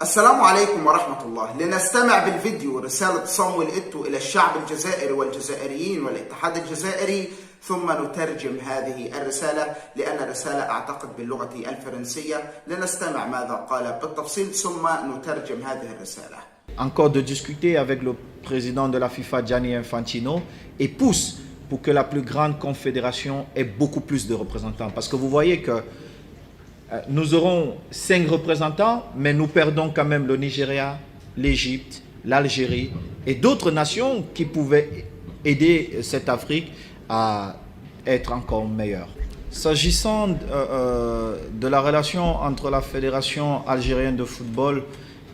السلام عليكم ورحمة الله. لنستمع بالفيديو رسالة صامويل إيتو إلى الشعب الجزائري والجزائريين والاتحاد الجزائري، ثم نترجم هذه الرسالة لأن الرسالة أعتقد باللغة الفرنسية. لنستمع ماذا قال بالتفصيل ثم نترجم هذه الرسالة. Encore de discuter avec le président de la FIFA, Gianni Infantino, et pousse pour que la plus grande confédération ait beaucoup plus de représentants. Parce que vous voyez que nous aurons 5 représentants, mais nous perdons quand même le Nigeria, l'Égypte, l'Algérie et d'autres nations qui pouvaient aider cette Afrique à être encore meilleure. S'agissant de la relation entre la Fédération algérienne de football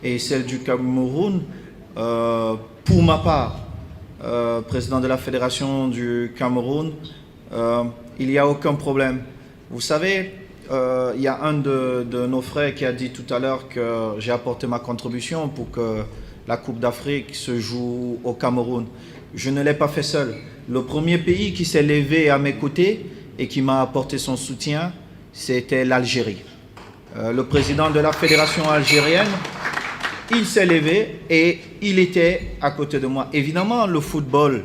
et celle du Cameroun, pour ma part, président de la Fédération du Cameroun, il n'y a aucun problème. Vous savez, il y a un de nos frères qui a dit tout à l'heure que j'ai apporté ma contribution pour que la Coupe d'Afrique se joue au Cameroun. Je ne l'ai pas fait seul. Le premier pays qui s'est levé à mes côtés et qui m'a apporté son soutien, c'était l'Algérie. Le président de la fédération algérienne, il s'est levé et il était à côté de moi. Évidemment, le football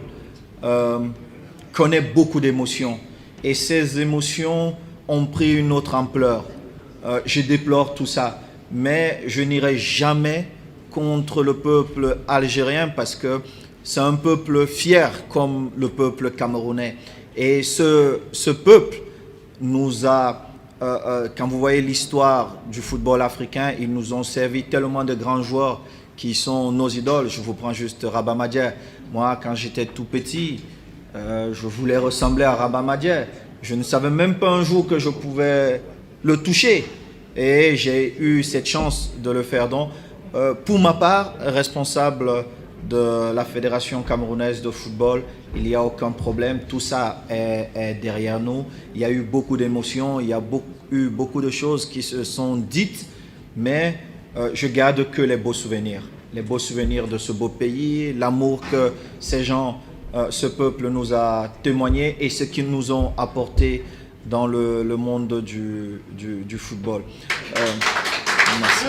connaît beaucoup d'émotions et ces émotions ont pris une autre ampleur. Je déplore tout ça, mais je n'irai jamais contre le peuple algérien parce que c'est un peuple fier comme le peuple camerounais. Et ce peuple nous a, quand vous voyez l'histoire du football africain, ils nous ont servi tellement de grands joueurs qui sont nos idoles. Je vous prends juste Rabat Madjer. Moi, quand j'étais tout petit, je voulais ressembler à Rabat Madjer. Je ne savais même pas un jour que je pouvais le toucher. Et j'ai eu cette chance de le faire. Donc, pour ma part, responsable de la Fédération camerounaise de football, il n'y a aucun problème. Tout ça est derrière nous. Il y a eu beaucoup d'émotions, il y a eu beaucoup de choses qui se sont dites, mais je garde que les beaux souvenirs de ce beau pays, l'amour que ces gens, ce peuple nous a témoigné et ce qu'ils nous ont apporté dans le monde du football. Merci.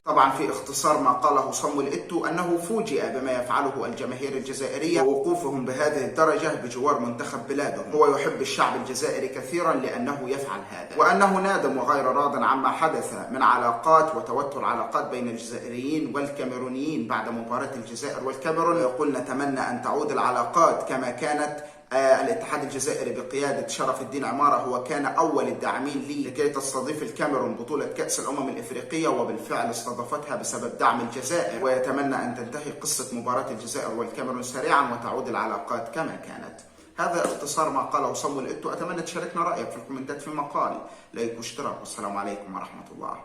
طبعا في اختصار ما قاله صامويل إيتو أنه فوجئ بما يفعله الجماهير الجزائرية ووقوفهم بهذه الدرجة بجوار منتخب بلاده. هو يحب الشعب الجزائري كثيرا لأنه يفعل هذا، وأنه نادم وغير راض عما حدث من علاقات وتوتر علاقات بين الجزائريين والكاميرونيين بعد مباراة الجزائر والكاميرون. يقول نتمنى أن تعود العلاقات كما كانت. الاتحاد الجزائري بقيادة شرف الدين عمارة هو كان أول الداعمين لي لكي تستضيف الكاميرون بطولة كأس الأمم الإفريقية، وبالفعل استضافتها بسبب دعم الجزائر، ويتمنى أن تنتهي قصة مباراة الجزائر والكاميرون سريعا وتعود العلاقات كما كانت. هذا اختصار ما قاله صامويل إيتو. أتمنى تشاركنا رأيك في الكومنتات في مقالي. لايك واشتراك، والسلام عليكم ورحمة الله.